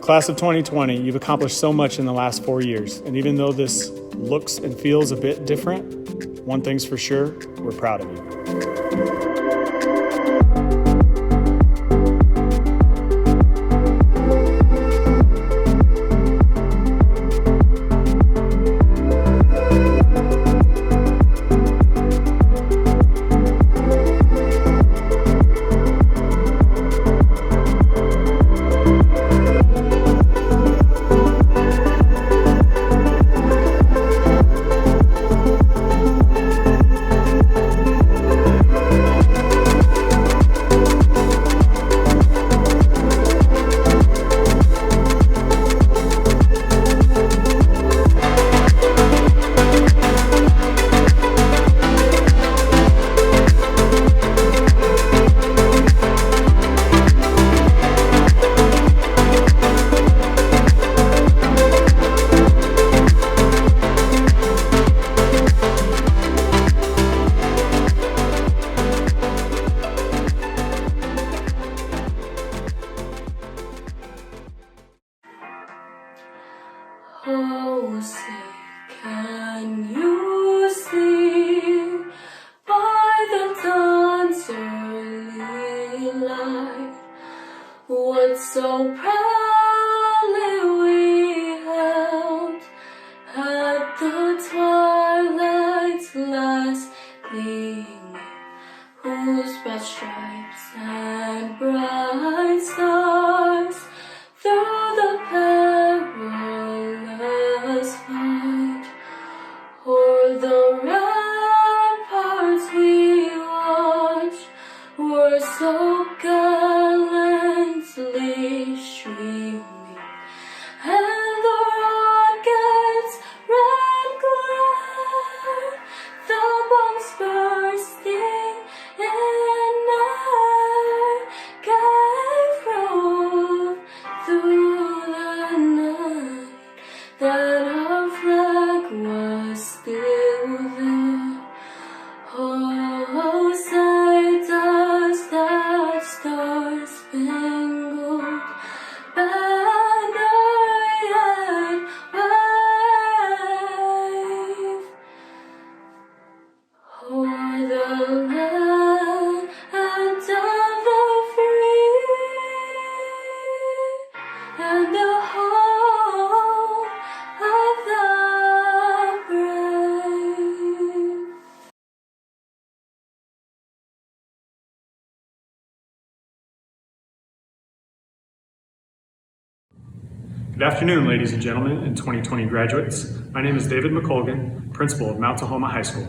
Class of 2020, you've accomplished so much in the last 4 years, and even though this looks and feels a bit different, one thing's for sure, we're proud of you. Oh, say, can you see by the dawn's early light what so proudly we held at the twilight's last gleaming, whose bright stripes and bright stars through the perilous fight o'er the ramparts we watched were so gallantly streaming, and the rocket's red glare, the bombs bursting in air, gave proof through the night that our flag was still there. Oh, say does that star-spangled banner yet wave o'er the land of the free and the home of the brave. Good afternoon, ladies and gentlemen, and 2020 graduates. My name is David McColgan, principal of Mount Tahoma High School.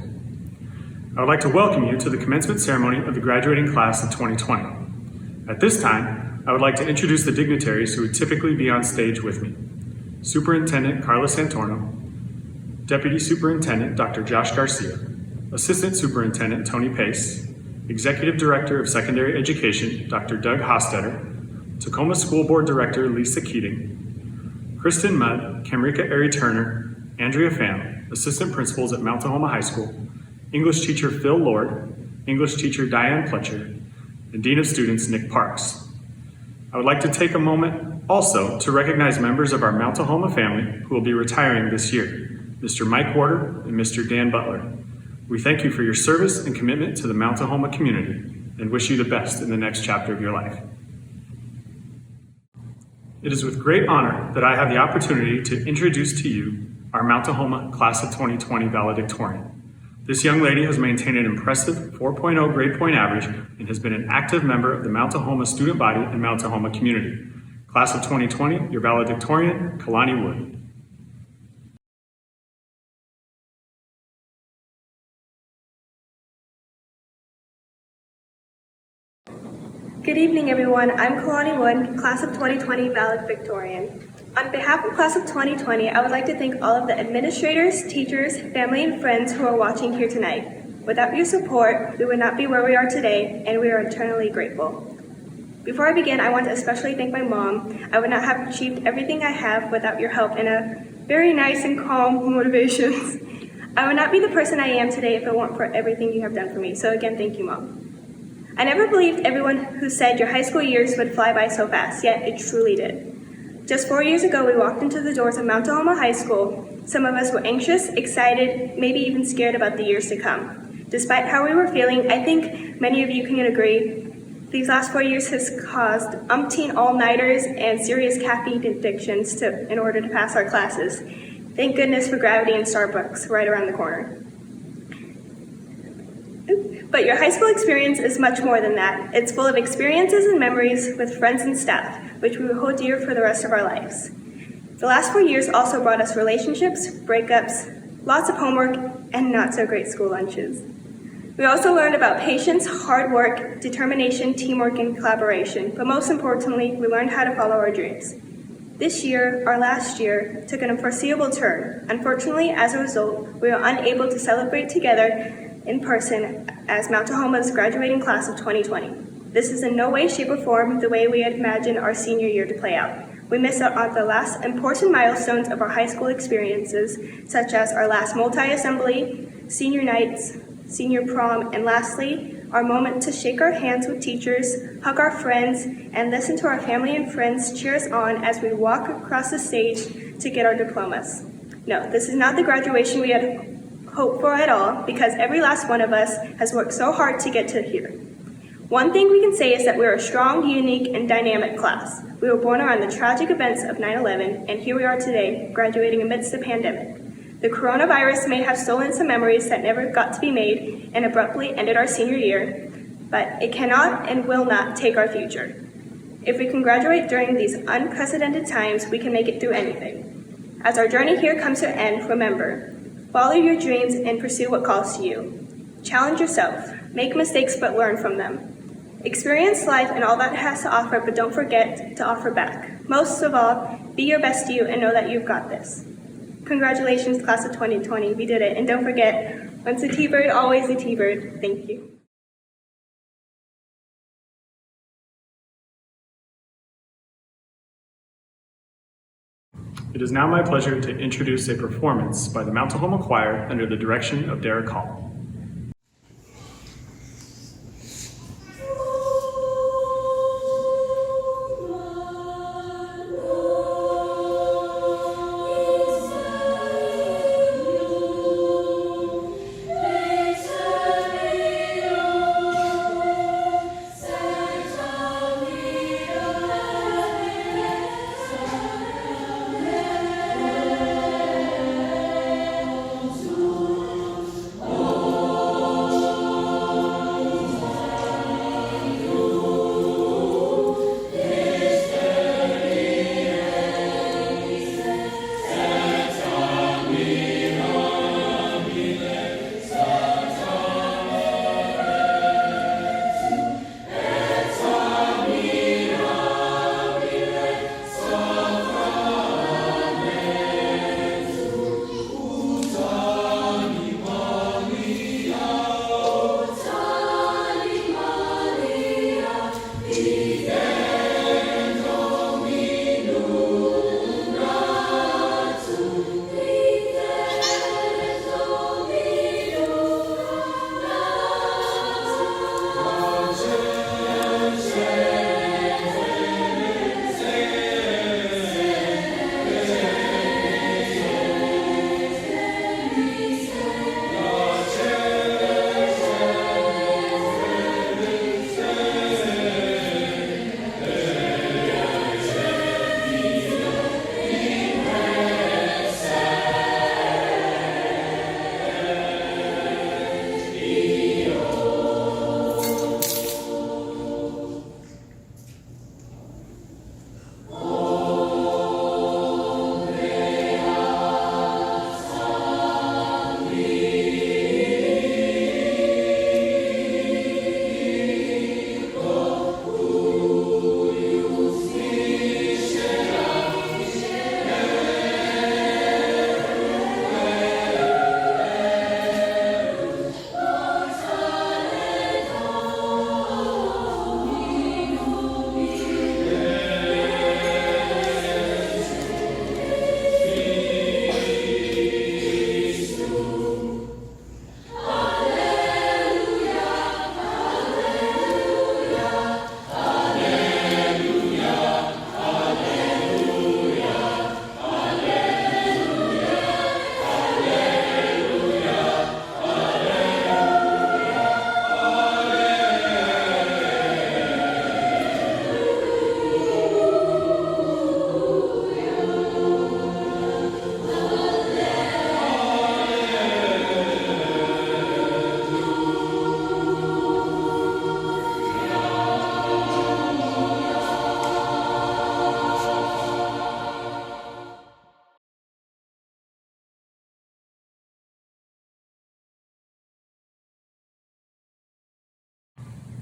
I would like to welcome you to the commencement ceremony of the graduating class of 2020. At this time, I would like to introduce the dignitaries who would typically be on stage with me. Superintendent Carla Santorno, Deputy Superintendent Dr. Josh Garcia, Assistant Superintendent Tony Pace, Executive Director of Secondary Education Dr. Doug Hostetter, Tacoma School Board Director Lisa Keating, Kristen Mudd, Camrika Airy Turner, Andrea Pham, Assistant Principals at Mount Tahoma High School, English Teacher Phil Lord, English Teacher Diane Pletcher, and Dean of Students Nick Parks. I would like to take a moment also to recognize members of our Mount Tahoma family who will be retiring this year, Mr. Mike Warder and Mr. Dan Butler. We thank you for your service and commitment to the Mount Tahoma community and wish you the best in the next chapter of your life. It is with great honor that I have the opportunity to introduce to you our Mount Tahoma Class of 2020 Valedictorian. This young lady has maintained an impressive 4.0 grade point average and has been an active member of the Mount Tahoma student body and Mount Tahoma community. Class of 2020, your valedictorian, Kalani Wood. Good evening, everyone. I'm Kalani Wood, Class of 2020 Valedictorian. On behalf of Class of 2020, I would like to thank all of the administrators, teachers, family, and friends who are watching here tonight. Without your support, we would not be where we are today, and we are eternally grateful. Before I begin, I want to especially thank my mom. I would not have achieved everything I have without your help and a very nice and calm motivations. I would not be the person I am today if it weren't for everything you have done for me. So again, thank you, Mom. I never believed everyone who said your high school years would fly by so fast, yet it truly did. Just 4 years ago, we walked into the doors of Mount Tahoma High School. Some of us were anxious, excited, maybe even scared about the years to come. Despite how we were feeling, I think many of you can agree, these last 4 years has caused umpteen all-nighters and serious caffeine addictions in order to pass our classes. Thank goodness for gravity and Starbucks right around the corner. But your high school experience is much more than that. It's full of experiences and memories with friends and staff, which we will hold dear for the rest of our lives. The last 4 years also brought us relationships, breakups, lots of homework, and not so great school lunches. We also learned about patience, hard work, determination, teamwork, and collaboration, but most importantly, we learned how to follow our dreams. This year, our last year, took an unforeseeable turn. Unfortunately, as a result, we were unable to celebrate together in person as Mount Tahoma's graduating class of 2020. This is in no way, shape, or form the way we had imagined our senior year to play out. We missed out on the last important milestones of our high school experiences, such as our last multi-assembly, senior nights, senior prom, and lastly, our moment to shake our hands with teachers, hug our friends, and listen to our family and friends cheer us on as we walk across the stage to get our diplomas. No, this is not the graduation we had hoped for at all, because every last one of us has worked so hard to get to here. One thing we can say is that we're a strong, unique, and dynamic class. We were born around the tragic events of 9/11, and here we are today, graduating amidst the pandemic. The coronavirus may have stolen some memories that never got to be made and abruptly ended our senior year, but it cannot and will not take our future. If we can graduate during these unprecedented times, we can make it through anything. As our journey here comes to an end, remember, follow your dreams and pursue what calls to you. Challenge yourself, make mistakes but learn from them. Experience life and all that it has to offer, but don't forget to offer back. Most of all, be your best you and know that you've got this. Congratulations, class of 2020, we did it. And don't forget, once a T-bird, always a T-bird. Thank you. It is now my pleasure to introduce a performance by the Mount Tahoma Choir under the direction of Derek Hall. Oh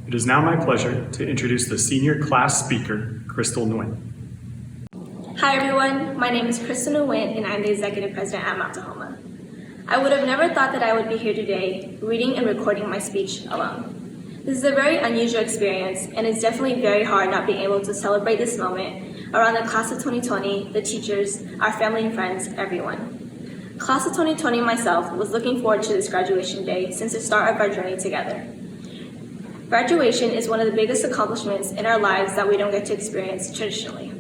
It is now my pleasure to introduce the senior class speaker, Crystal Nguyen. Hi everyone, my name is Crystal Nguyen and I'm the Executive President at Mount Tahoma. I would have never thought that I would be here today reading and recording my speech alone. This is a very unusual experience and it's definitely very hard not being able to celebrate this moment around the class of 2020, the teachers, our family and friends, everyone. Class of 2020 myself was looking forward to this graduation day since the start of our journey together. Graduation is one of the biggest accomplishments in our lives that we don't get to experience traditionally.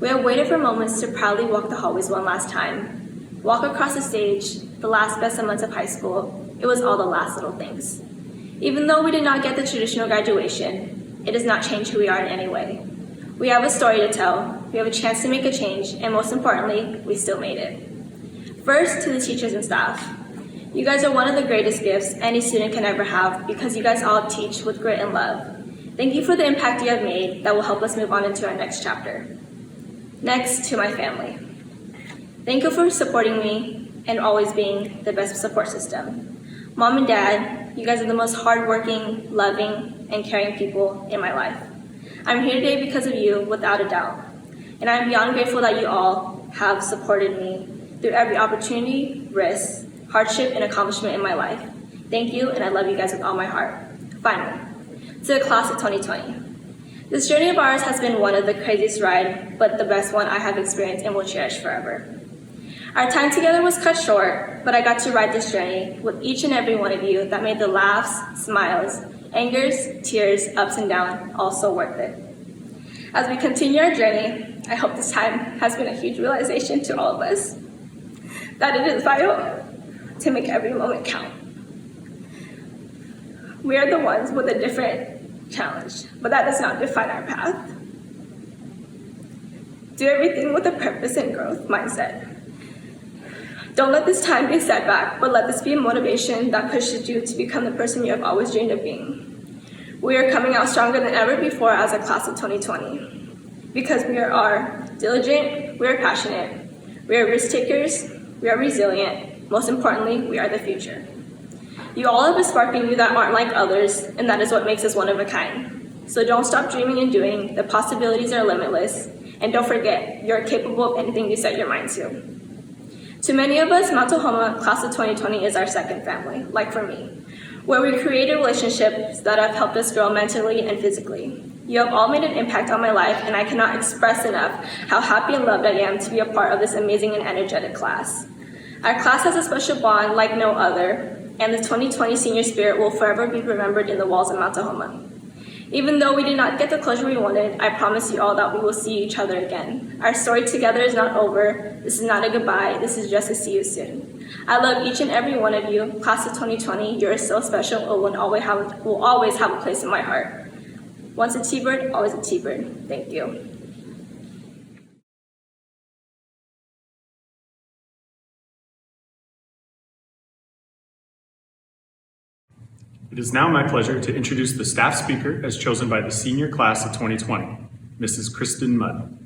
We have waited for moments to proudly walk the hallways one last time, walk across the stage, the last best of months of high school. It was all the last little things. Even though we did not get the traditional graduation, it does not change who we are in any way. We have a story to tell, we have a chance to make a change, and most importantly, we still made it. First, to the teachers and staff. You guys are one of the greatest gifts any student can ever have because you guys all teach with grit and love. Thank you for the impact you have made that will help us move on into our next chapter. Next, to my family. Thank you for supporting me and always being the best support system. Mom and Dad, you guys are the most hardworking, loving, and caring people in my life. I'm here today because of you, without a doubt. And I'm beyond grateful that you all have supported me through every opportunity, risk, hardship, and accomplishment in my life. Thank you, and I love you guys with all my heart. Finally, to the class of 2020. This journey of ours has been one of the craziest rides, but the best one I have experienced and will cherish forever. Our time together was cut short, but I got to ride this journey with each and every one of you that made the laughs, smiles, angers, tears, ups and downs all so worth it. As we continue our journey, I hope this time has been a huge realization to all of us that it is vital to make every moment count. We are the ones with a different challenge, but that does not define our path. Do everything with a purpose and growth mindset. Don't let this time be a setback, but let this be a motivation that pushes you to become the person you have always dreamed of being. We are coming out stronger than ever before as a class of 2020 because we are diligent, we are passionate, we are risk takers, we are resilient. Most importantly, we are the future. You all have a spark in you that aren't like others, and that is what makes us one of a kind. So don't stop dreaming and doing. The possibilities are limitless. And don't forget, you're capable of anything you set your mind to. To many of us, Mount Tahoma Class of 2020 is our second family, like for me, where we created relationships that have helped us grow mentally and physically. You have all made an impact on my life, and I cannot express enough how happy and loved I am to be a part of this amazing and energetic class. Our class has a special bond like no other, and the 2020 senior spirit will forever be remembered in the walls of Mount Tahoma. Even though we did not get the closure we wanted, I promise you all that we will see each other again. Our story together is not over. This is not a goodbye. This is just a see you soon. I love each and every one of you. Class of 2020, you're so special and will always have a place in my heart. Once a T-bird, always a T-bird. Thank you. It is now my pleasure to introduce the staff speaker as chosen by the senior class of 2020, Mrs. Kristen Mudd.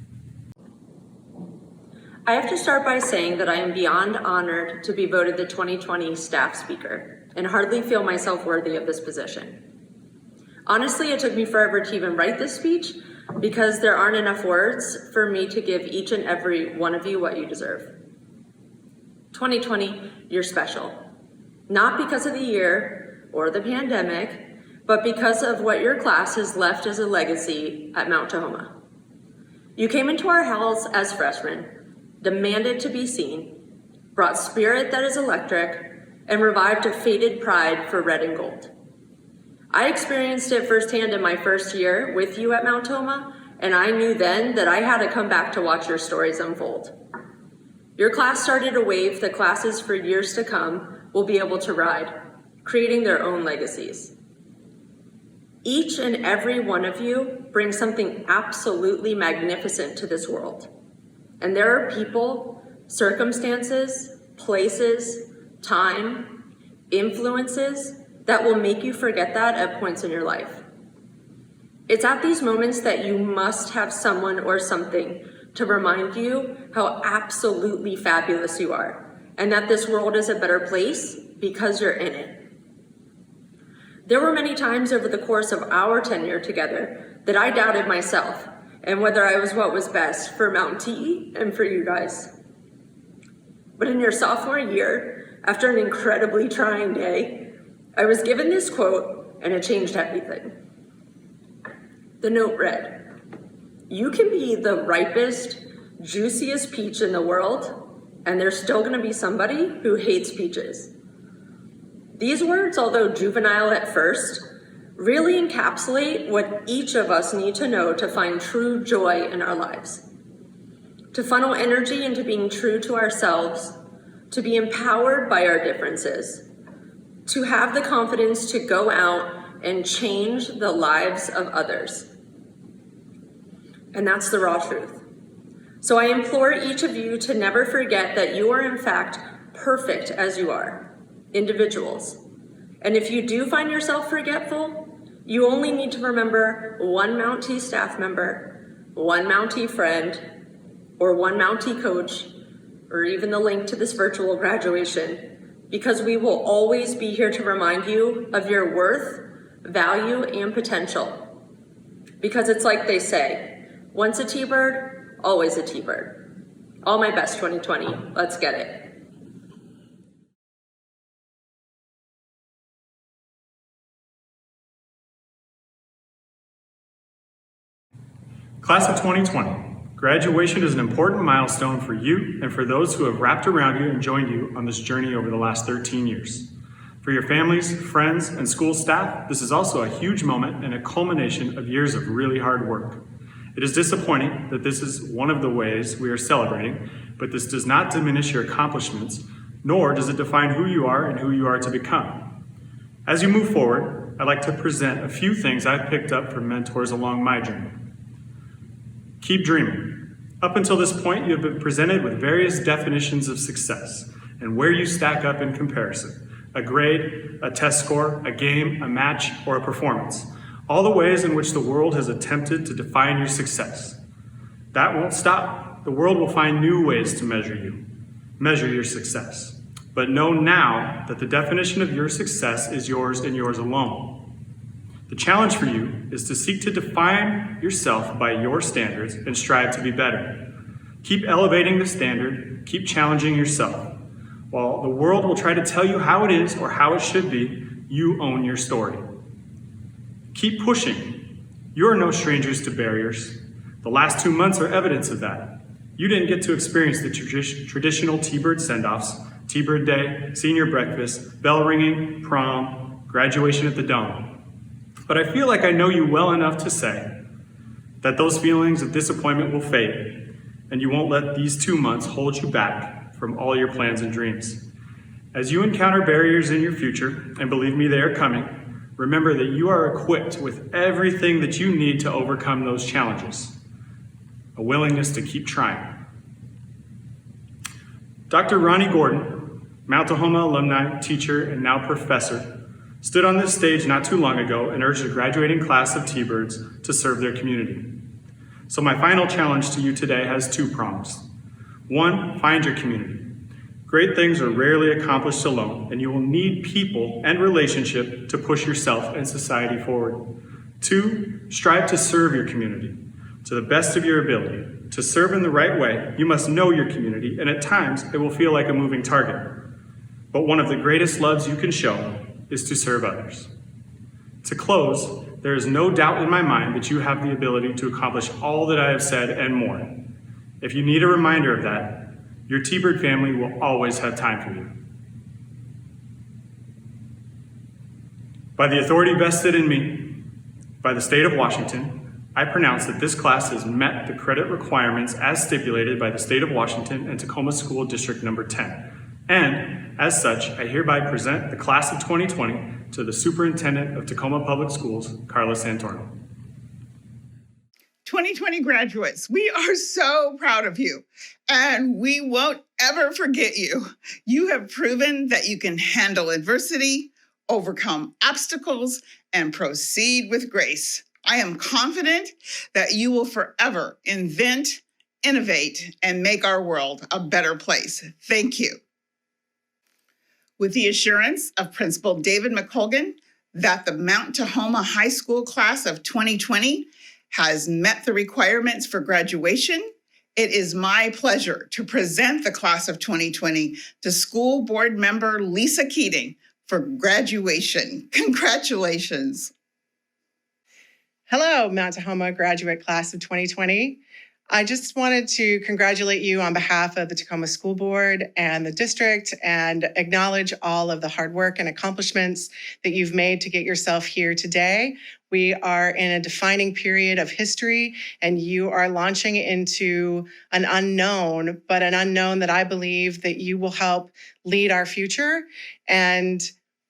I have to start by saying that I am beyond honored to be voted the 2020 staff speaker and hardly feel myself worthy of this position. Honestly, it took me forever to even write this speech because there aren't enough words for me to give each and every one of you what you deserve. 2020, you're special. Not because of the year or the pandemic, but because of what your class has left as a legacy at Mount Tahoma. You came into our halls as freshmen, demanded to be seen, brought spirit that is electric, and revived a faded pride for red and gold. I experienced it firsthand in my first year with you at Mount Tahoma, and I knew then that I had to come back to watch your stories unfold. Your class started a wave that classes for years to come will be able to ride, creating their own legacies. Each and every one of you brings something absolutely magnificent to this world. And there are people, circumstances, places, time, influences that will make you forget that at points in your life. It's at these moments that you must have someone or something to remind you how absolutely fabulous you are, and that this world is a better place because you're in it. There were many times over the course of our tenure together that I doubted myself and whether I was what was best for Mount T and for you guys. But in your sophomore year, after an incredibly trying day, I was given this quote and it changed everything. The note read, "You can be the ripest, juiciest peach in the world, and there's still gonna be somebody who hates peaches." These words, although juvenile at first, really encapsulate what each of us need to know to find true joy in our lives. To funnel energy into being true to ourselves, to be empowered by our differences, to have the confidence to go out and change the lives of others. And that's the raw truth. So I implore each of you to never forget that you are in fact perfect as you are, individuals. And if you do find yourself forgetful, you only need to remember one Mount T staff member, one Mount T friend, or one Mount T coach, or even the link to this virtual graduation, because we will always be here to remind you of your worth, value, and potential. Because it's like they say, once a T-bird, always a T-bird. All my best 2020, let's get it. Class of 2020, graduation is an important milestone for you and for those who have wrapped around you and joined you on this journey over the last 13 years. For your families, friends, and school staff, this is also a huge moment and a culmination of years of really hard work. It is disappointing that this is one of the ways we are celebrating, but this does not diminish your accomplishments, nor does it define who you are and who you are to become. As you move forward, I'd like to present a few things I've picked up from mentors along my journey. Keep dreaming. Up until this point, you have been presented with various definitions of success and where you stack up in comparison. A grade, a test score, a game, a match, or a performance. All the ways in which the world has attempted to define your success. That won't stop. The world will find new ways to measure your success. But know now that the definition of your success is yours and yours alone. The challenge for you is to seek to define yourself by your standards and strive to be better. Keep elevating the standard, keep challenging yourself. While the world will try to tell you how it is or how it should be, you own your story. Keep pushing. You are no strangers to barriers. The last 2 months are evidence of that. You didn't get to experience the traditional T-bird send-offs, T-bird day, senior breakfast, bell ringing, prom, graduation at the Dome. But I feel like I know you well enough to say that those feelings of disappointment will fade, and you won't let these 2 months hold you back from all your plans and dreams. As you encounter barriers in your future, and believe me, they are coming, remember that you are equipped with everything that you need to overcome those challenges. A willingness to keep trying. Dr. Ronnie Gordon, Mount Tahoma alumni, teacher, and now professor, stood on this stage not too long ago and urged a graduating class of T-birds to serve their community. So my final challenge to you today has 2 prongs. 1, find your community. Great things are rarely accomplished alone, and you will need people and relationship to push yourself and society forward. 2, strive to serve your community to the best of your ability. To serve in the right way, you must know your community, and at times it will feel like a moving target. But one of the greatest loves you can show is to serve others. To close, there is no doubt in my mind that you have the ability to accomplish all that I have said and more. If you need a reminder of that, your T-bird family will always have time for you. By the authority vested in me by the state of Washington, I pronounce that this class has met the credit requirements as stipulated by the state of Washington and Tacoma School District Number 10. And as such, I hereby present the class of 2020 to the Superintendent of Tacoma Public Schools, Carla Santorno. 2020 graduates, we are so proud of you, and we won't ever forget you. You have proven that you can handle adversity, overcome obstacles, and proceed with grace. I am confident that you will forever invent, innovate, and make our world a better place. Thank you. With the assurance of Principal David McColgan, that the Mount Tahoma High School class of 2020 has met the requirements for graduation, it is my pleasure to present the class of 2020 to school board member Lisa Keating for graduation. Congratulations. Hello, Mount Tahoma graduate class of 2020. I just wanted to congratulate you on behalf of the Tacoma School Board and the district and acknowledge all of the hard work and accomplishments that you've made to get yourself here today. We are in a defining period of history, and you are launching into an unknown, but an unknown that I believe that you will help lead our future. And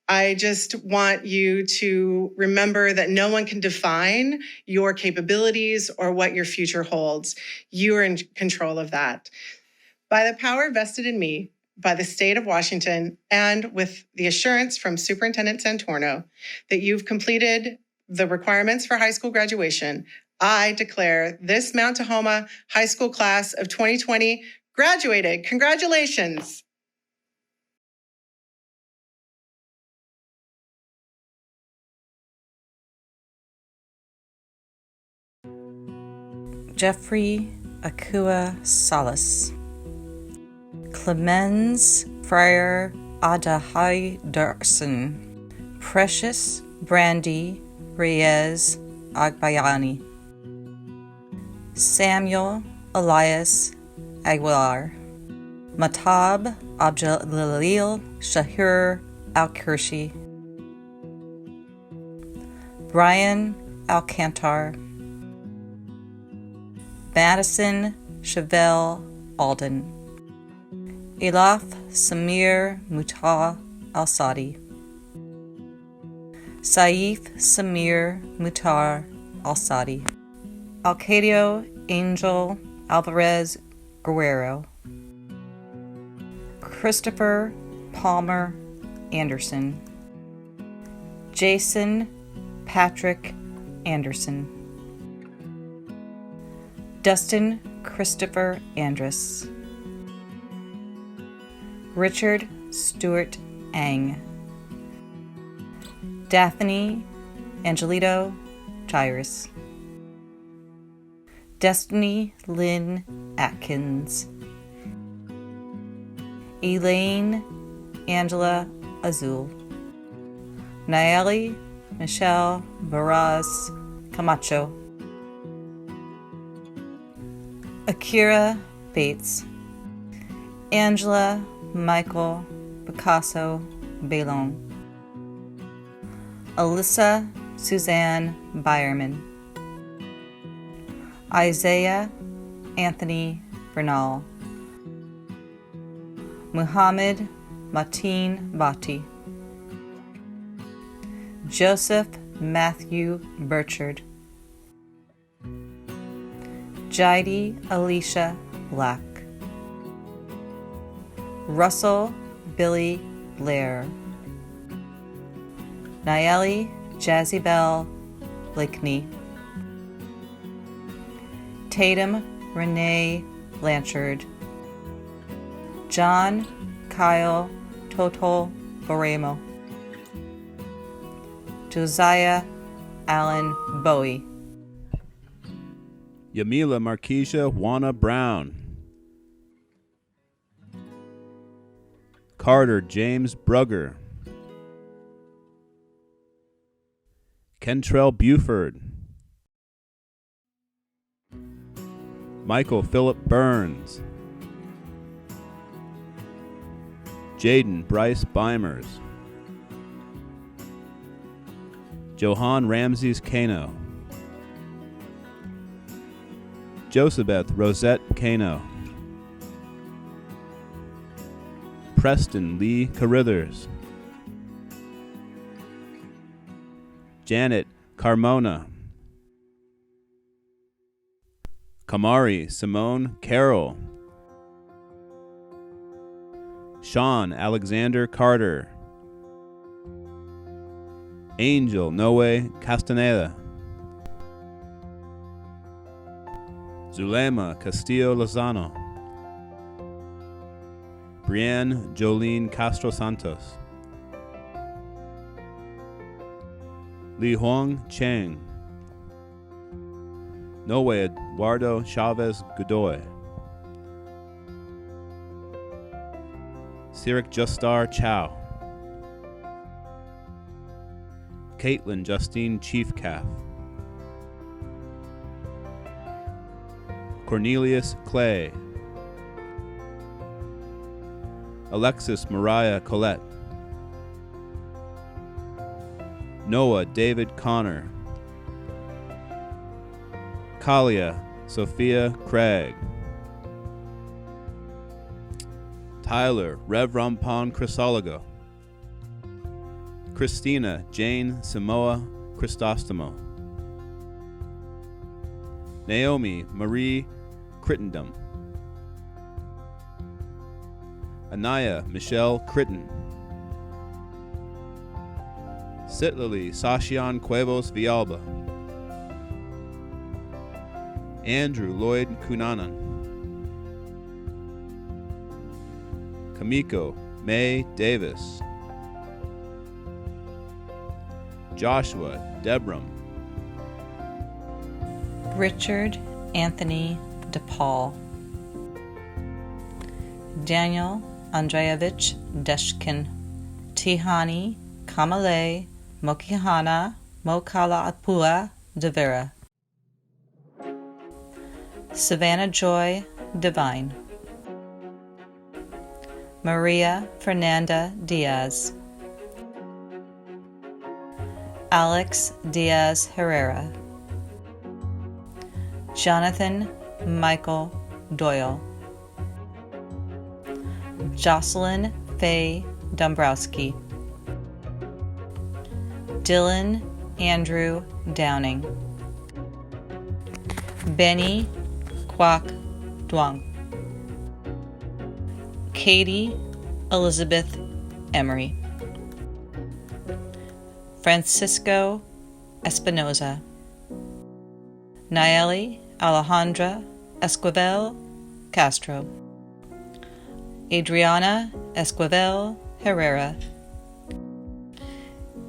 I just want you to remember that no one can define your capabilities or what your future holds. You are in control of that. By the power vested in me by the state of Washington and with the assurance from Superintendent Santorno that you've completed the requirements for high school graduation, I declare this Mount Tahoma High School class of 2020 graduated. Congratulations. Jeffrey Akua Salas, Clemens Frere Adahaidarson, Precious Brandy Reyes Agbayani, Samuel Elias Aguilar, Matab Abdulil Shahir Al-Kirshi, Brian Alcantar, Madison Chevelle Alden, Elaf Samir Mutah Al-Sadi, Saif Samir Mutar Al-Sadi, Alcadio Angel Alvarez Guerrero, Christopher Palmer Anderson, Jason Patrick Anderson, Dustin Christopher Andrus, Richard Stewart Ang, Daphne Angelito Gyrus, Destiny Lynn Atkins, Elaine Angela Azul, Nayeli Michelle Barras Camacho, Akira Bates, Angela Michael Picasso Bailon, Alyssa Suzanne Byerman, Isaiah Anthony Bernal, Muhammad Mateen Bhatti, Joseph Matthew Burchard, Jaidi Alicia Black, Russell Billy Blair, Nayeli Jazzy-Bell Blakeney, Tatum Renee Blanchard, John Kyle Total Boremo, Josiah Allen Bowie, Yamila Marquisha Juana Brown, Carter James Brugger, Kentrell Buford, Michael Philip Burns, Jaden Bryce Beimers, Johan Ramses Kano, Josabeth Rosette Kano, Preston Lee Carithers, Janet Carmona, Kamari Simone Carroll, Sean Alexander Carter, Angel Noe Castaneda, Zulema Castillo Lozano, Brienne Jolene Castro Santos, Li Huang Cheng, Noe Eduardo Chavez Godoy, Sirik Justar Chow, Caitlin Justine Chiefcalf, Cornelius Clay, Alexis Mariah Collette, Noah David Connor, Kalia Sophia Craig, Tyler Rev Rampon Chrysologo, Christina Jane Samoa Christostomo, Naomi Marie Crittendom, Anaya Michelle Critton, Sitlali Sashian Cuevos Villalba, Andrew Lloyd Cunanan, Kamiko May Davis, Joshua Debram, Richard Anthony DePaul, Daniel Andreevich Deshkin, Tihani Kamale Mokihana Mokalaapua Devera, Savannah Joy Divine, Maria Fernanda Diaz, Alex Diaz Herrera, Jonathan Michael Doyle, Jocelyn Faye Dombrowski, Dylan Andrew Downing, Benny Kwok Duong, Katie Elizabeth Emery, Francisco Espinoza, Nayeli Alejandra Esquivel Castro, Adriana Esquivel Herrera,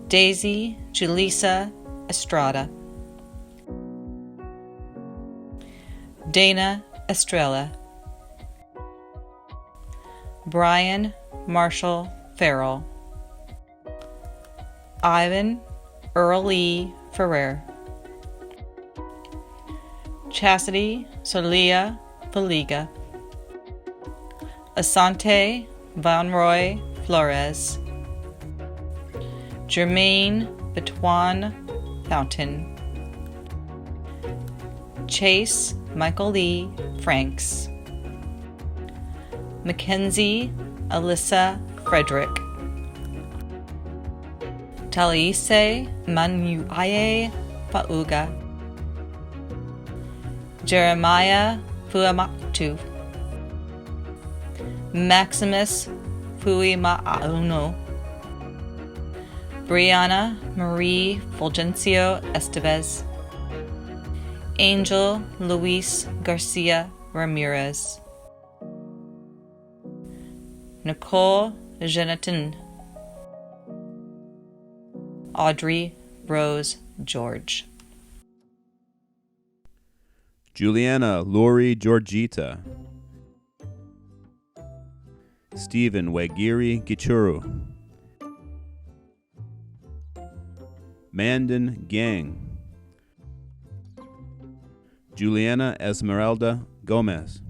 Daisy Julissa Estrada, Dana Estrella, Brian Marshall Farrell, Ivan Earl E. Ferrer, Chastity Solia Faliga, Asante Von Roy Flores, Jermaine Betuan Fountain, Chase Michael Lee Franks, Mackenzie Alyssa Frederick, Talise Manuaye Pauga, Jeremiah Fuamaktu, Maximus Fuimauno, Brianna Marie Fulgencio Estevez, Angel Luis Garcia Ramirez, Nicole Genetin, Audrey Rose George, Juliana Lori Georgita, Stephen Wagiri Gichuru, Mandan Gang, Juliana Esmeralda Gomez,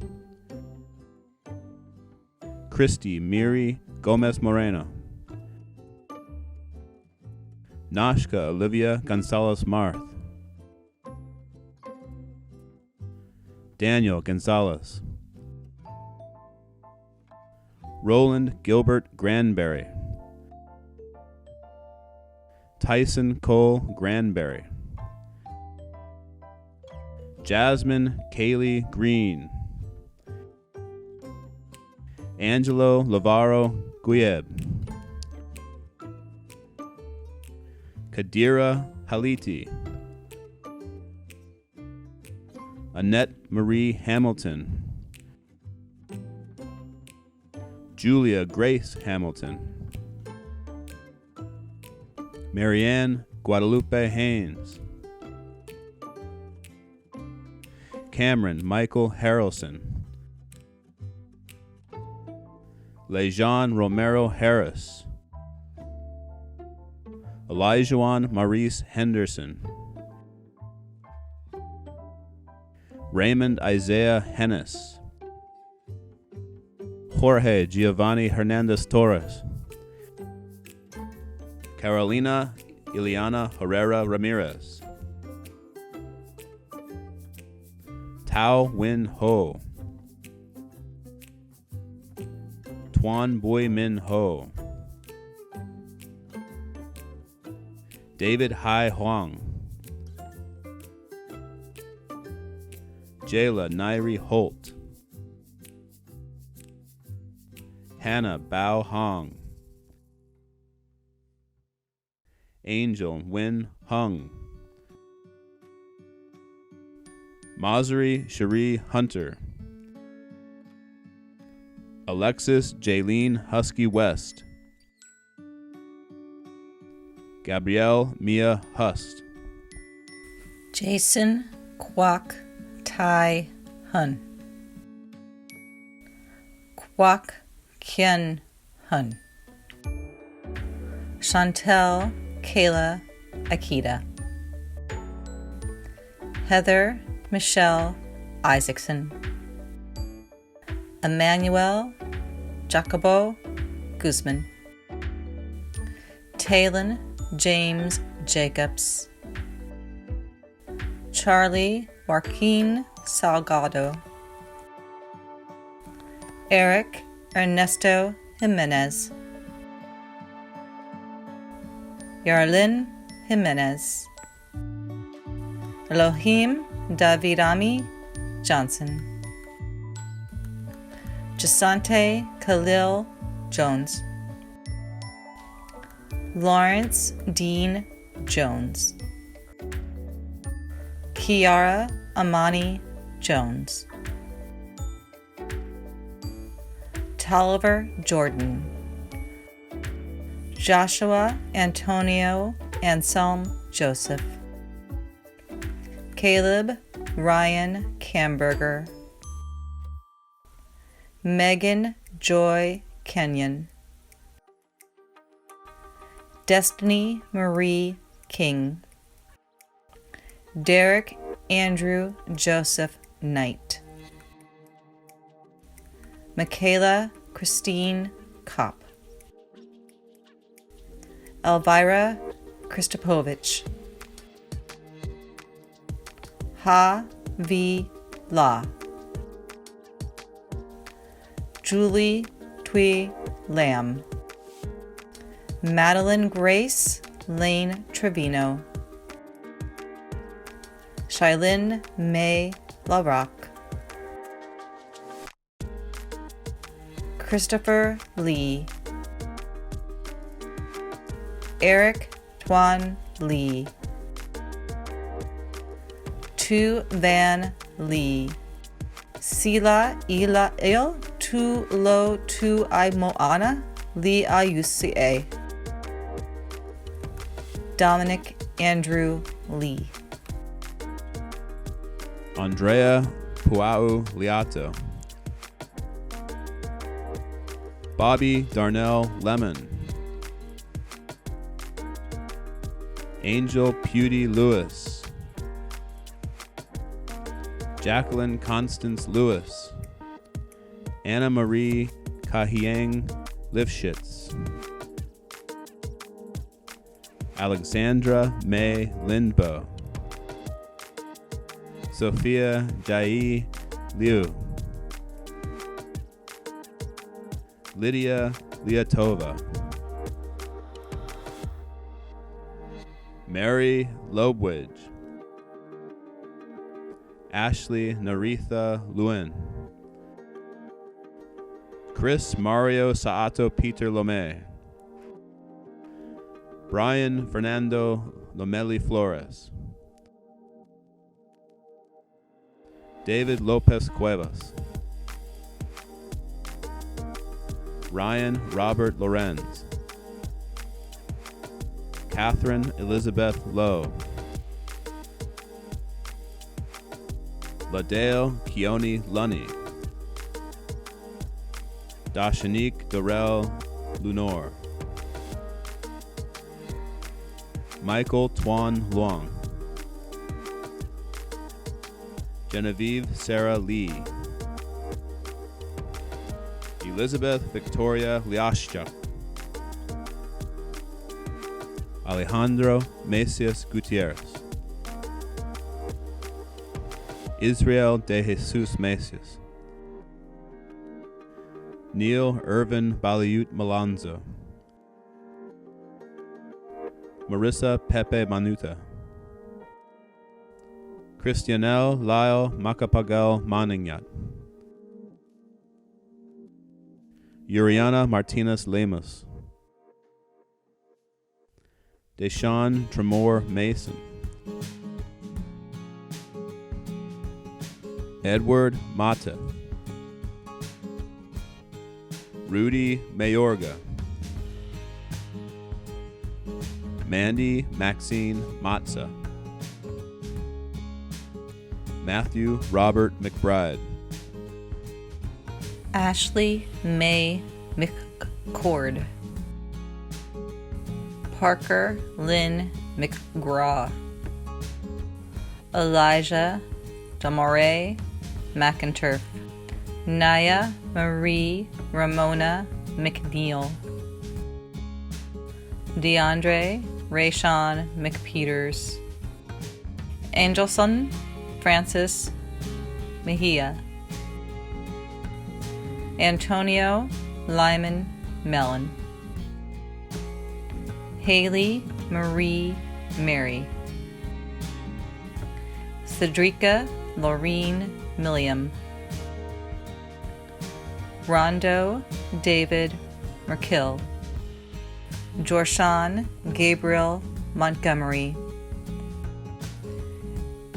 Christy Miri Gomez Moreno, Nashka Olivia Gonzalez Marth, Daniel Gonzalez, Roland Gilbert Granberry, Tyson Cole Granberry, Jasmine Kaylee Green, Angelo Lavaro Guyeb, Kadira Haliti, Annette Marie Hamilton, Julia Grace Hamilton, Marianne Guadalupe Haynes. Cameron Michael Harrelson. Lejean Romero Harris. Elijah Maurice Henderson. Raymond Isaiah Hennis. Jorge Giovanni Hernandez Torres. Carolina Ileana Herrera Ramirez. Tao Win Ho. Tuan Bui Min Ho. David Hai Huang. Jayla Nairi Holt. Hannah Bao Hong. Angel Win Hung. Masri Cherie Hunter. Alexis Jaylene Husky West. Gabrielle Mia Hust. Jason Kwok Tai Hun. Kwok Kien Hun. Chantel Kayla Akita. Heather Michelle Isaacson. Emmanuel Jacobo Guzman. Talon James Jacobs. Charlie Joaquin Salgado. Eric Ernesto Jimenez. Yarlin Jimenez. Elohim Davidami Johnson. Jasante Khalil Jones. Lawrence Dean Jones. Kiara Amani Jones. Tolliver Jordan. Joshua Antonio Anselm Joseph. Caleb Ryan Camberger. Megan Joy Kenyon. Destiny Marie King. Derek Andrew Joseph Knight. Michaela Christine Kopp. Elvira Kristopovich. Ha V La. Julie Tui Lamb. Madeline Grace Lane Trevino. Shailyn May LaRock. Christopher Lee. Eric Tuan Lee. Tu Van Lee. Sila Ila Il Tu Lo Tu I Moana Lee IUCA. Dominic Andrew Lee. Andrea Puau Liato. Bobby Darnell Lemon. Angel Pewdy Lewis. Jacqueline Constance Lewis. Anna Marie Kahieng Lifshitz. Alexandra May Lindbo. Sophia Jai Liu. Lydia Liatova. Mary Lobwidge. Ashley Naritha Lewin. Chris Mario Saato Peter Lome. Brian Fernando Lomeli Flores. David Lopez Cuevas. Ryan Robert Lorenz. Catherine Elizabeth Lowe. Ladale Keone Lunny. Dashanique Dorel Lunor. Michael Tuan Luong. Genevieve Sarah Lee. Elizabeth Victoria Liashchuk. Alejandro Mesias Gutierrez. Israel de Jesus Mesias. Neil Irvin Baliut Malonzo. Marissa Pepe Manuta. Christianelle Lyle Macapagal Manignat. Uriana Martinez Lemos. Deshawn Tremor Mason. Edward Mata. Rudy Mayorga. Mandy Maxine Matza. Matthew Robert McBride. Ashley May McCord. Parker Lynn McGraw. Elijah Damore McInturf. Naya Marie Ramona McNeil. DeAndre Rayshawn McPeters. Angelson Francis Mejia. Antonio Lyman Mellon. Haley Marie Mary. Cedrica Laureen Milliam. Rondo David Merkill. Jorshan Gabriel Montgomery.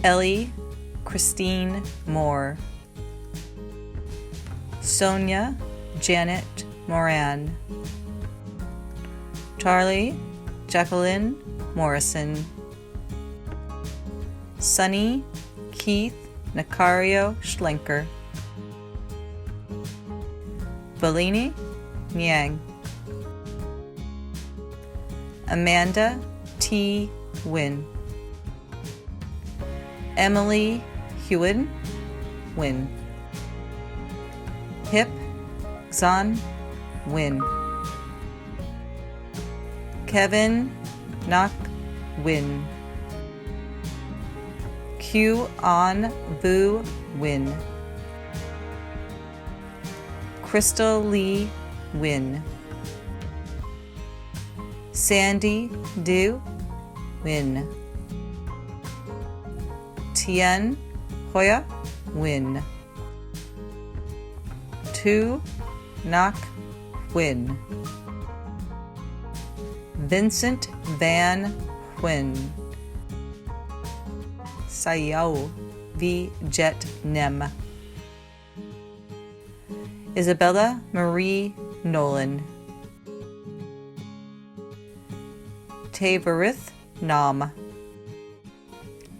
Ellie Christine Moore. Sonia Janet Moran. Charlie Jacqueline Morrison. Sonny Keith Nicario Schlenker. Bellini Niang. Amanda T. Wynn. Emily Hewen Wynn. Hip Xan Wynn. Kevin Nak Wynn. Q On Vu Wynn. Crystal Lee Wynn. Sandy Du Wynn. Tien Hoya Wynn. Tu Nak Wynn. Vincent Van Huynh. Sayao V. Jet Nem. Isabella Marie Nolan. Tavarith Nam.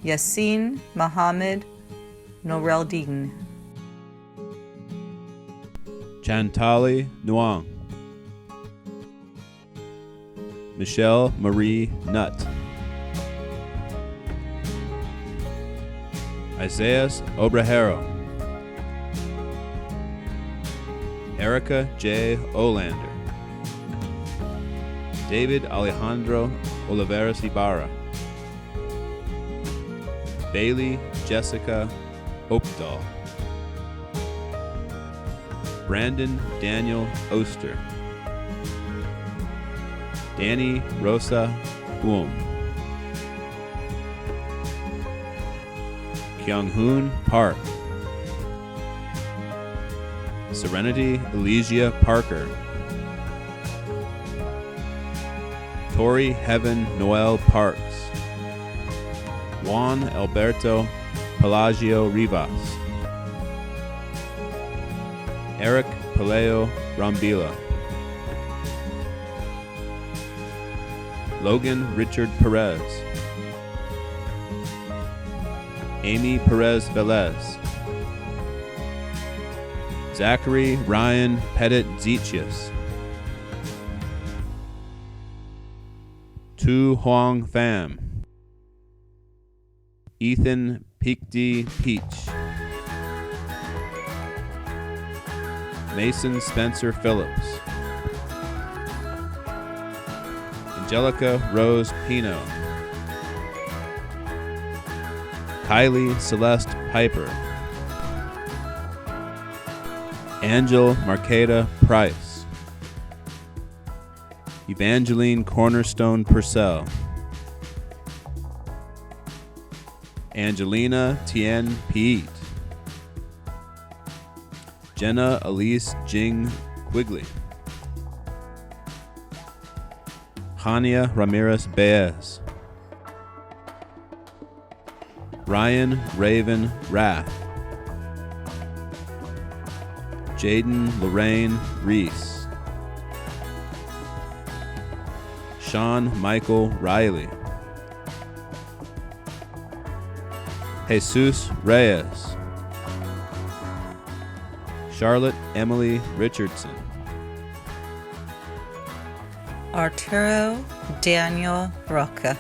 Yasin Mohammed Noreldin. Chantali Nuang. Michelle Marie Nutt. Isaias Obrahero. Erica J. Olander. David Alejandro Oliveras Ibarra. Bailey Jessica Opdahl. Brandon Daniel Oster. Danny Rosa Boom. Kyung-hoon Park. Serenity Elysia Parker. Tori Heaven Noel Parks. Juan Alberto Pelagio Rivas. Eric Paleo Rambila. Logan Richard Perez, Amy Perez Velez, Zachary Ryan Pettit Zetius, Tu Huang Pham, Ethan Peekdy Peach, Mason Spencer Phillips, Angelica Rose Pino, Kylie Celeste Piper, Angel Marqueta Price, Evangeline Cornerstone Purcell, Angelina Tien Piet, Jenna Elise Jing Quigley, Hania Ramirez Baez, Ryan Raven Rath, Jaden Lorraine Reese, Sean Michael Riley, Jesus Reyes, Charlotte Emily Richardson, Arturo Daniel Roca,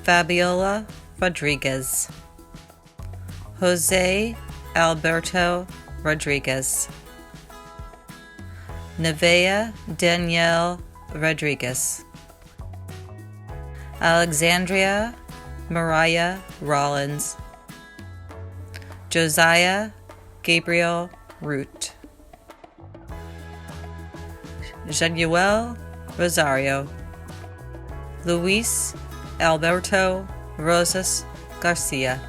Fabiola Rodriguez, Jose Alberto Rodriguez, Nevea Danielle Rodriguez, Alexandria Mariah Rollins, Josiah Gabriel Root, Januel Rosario, Luis Alberto Rosas Garcia,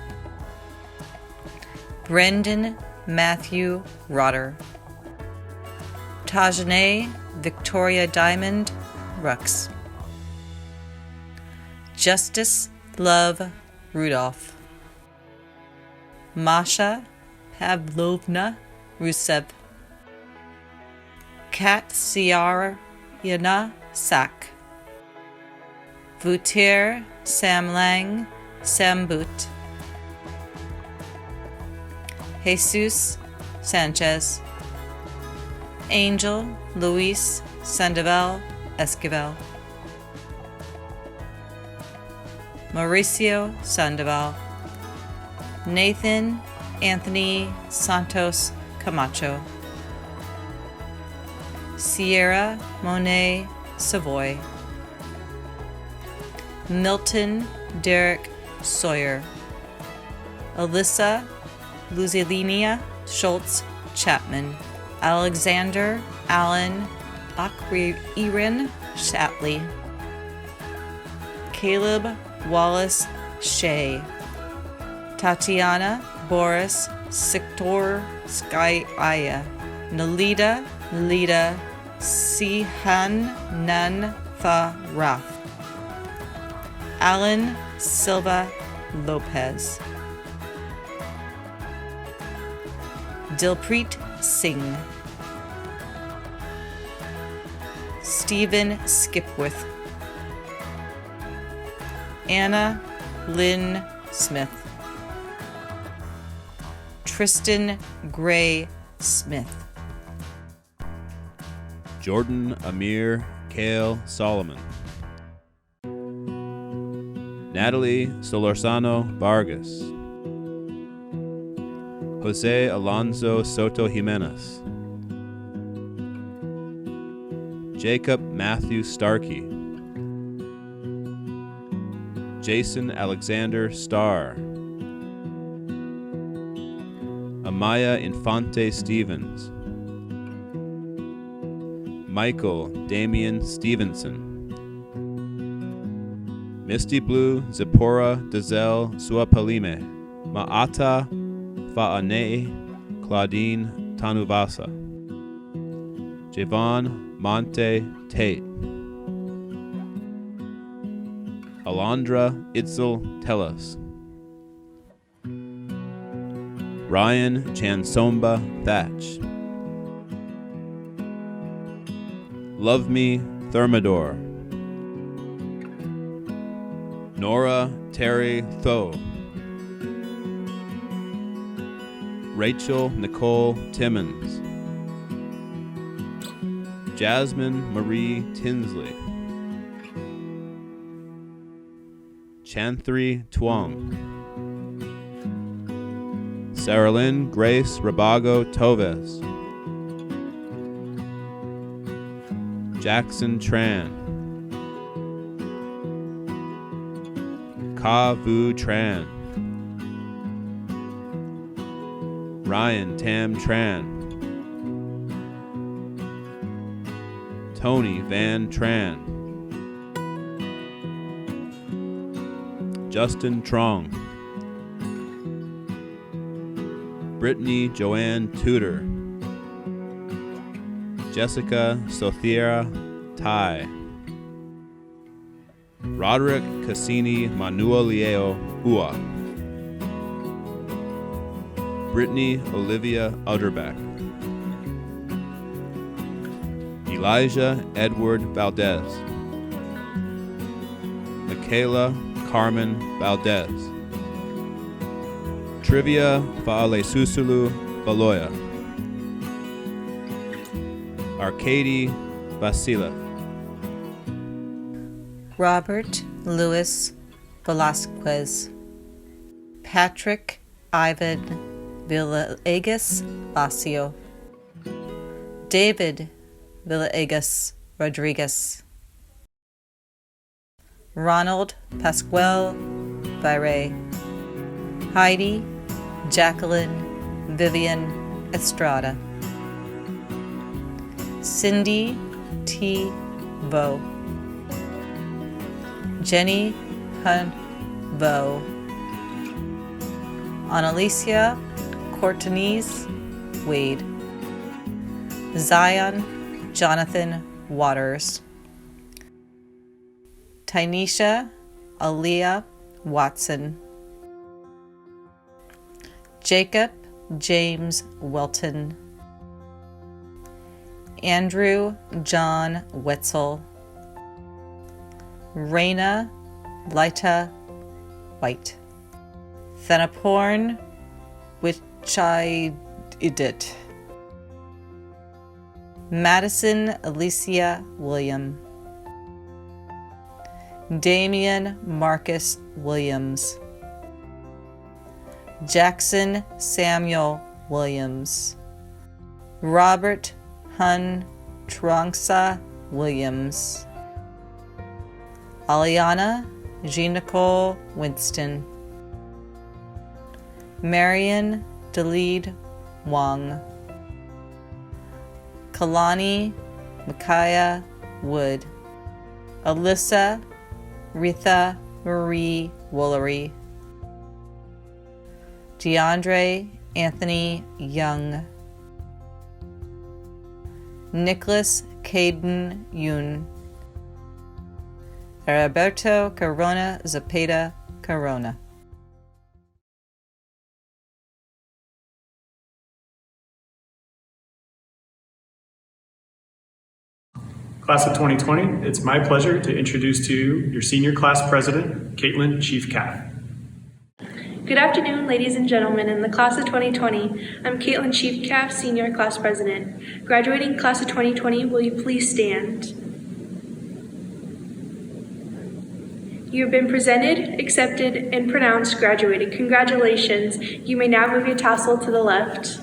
Brendan Matthew Rotter, Tajane Victoria Diamond Rux, Justice Love Rudolph, Masha Pavlovna Rusev, Kat Ciara Sak, Vutir Samlang Sambut, Jesus Sanchez, Angel Luis Sandoval Esquivel, Mauricio Sandoval, Nathan Anthony Santos Camacho, Sierra Monet Savoy, Milton Derek Sawyer, Alyssa Luzelinia Schultz Chapman, Alexander Allen Akwirin Shatley, Caleb Wallace Shea, Tatiana Boris Siktor Skyaya, Nalita Lita Sihan Nan Tha Raf, Alan Silva Lopez, Dilpreet Singh, Stephen Skipwith, Anna Lynn Smith, Tristan Gray Smith, Jordan Amir Kale Solomon, Natalie Solorzano Vargas, Jose Alonso Soto Jimenez, Jacob Matthew Starkey, Jason Alexander Starr, Amaya Infante Stevens, Michael Damian Stevenson, Misty Blue Zipporah Dazel Suapalime, Maata Fa'ane Claudine Tanuvasa, Javon Monte Tate, Alondra Itzel Tellas, Ryan Chansomba Thatch, Love Me Thermidor. Nora Terry Tho. Rachel Nicole Timmons. Jasmine Marie Tinsley. Chanthry Tuong. Saralyn Grace Rabago Toves. Jackson Tran. Ka Vu Tran. Ryan Tam Tran. Tony Van Tran. Justin Trong. Brittany Joanne Tudor. Jessica Sothiera Tai. Roderick Cassini Manuelio Ua. Brittany Olivia Utterbeck. Elijah Edward Valdez. Michaela Carmen Valdez. Trivia Vaalesusulu Valoya. Arcady Vasila. Robert Louis Velasquez. Patrick Ivan Villegas Lacio. David Villegas Rodriguez. Ronald Pasquale Vire. Heidi Jacqueline Vivian Estrada. Cindy T. Vo. Jenny Hun Vo. Annalicia Cortines Wade. Zion Jonathan Waters. Tynesha Aaliyah Watson. Jacob James Welton. Andrew John Wetzel. Raina Lita White. Thanaporn Wichidit. Madison Alicia William. Damian Marcus Williams. Jackson Samuel Williams. Robert Hun Trunksa Williams. Aliana Jean-Nicole Winston. Marion Dalid Wong. Kalani Micaiah Wood. Alyssa Ritha Marie Woolery. DeAndre Anthony Young. Nicholas Caden Yoon. Roberto Corona Zapata Corona. Class of 2020, it's my pleasure to introduce to you your senior class president, Caitlin Chief Caff. Good afternoon, ladies and gentlemen. In the class of 2020, I'm Caitlin Chief Caff, Senior Class President. Graduating class of 2020, will you please stand? You have been presented, accepted, and pronounced graduated. Congratulations. You may now move your tassel to the left.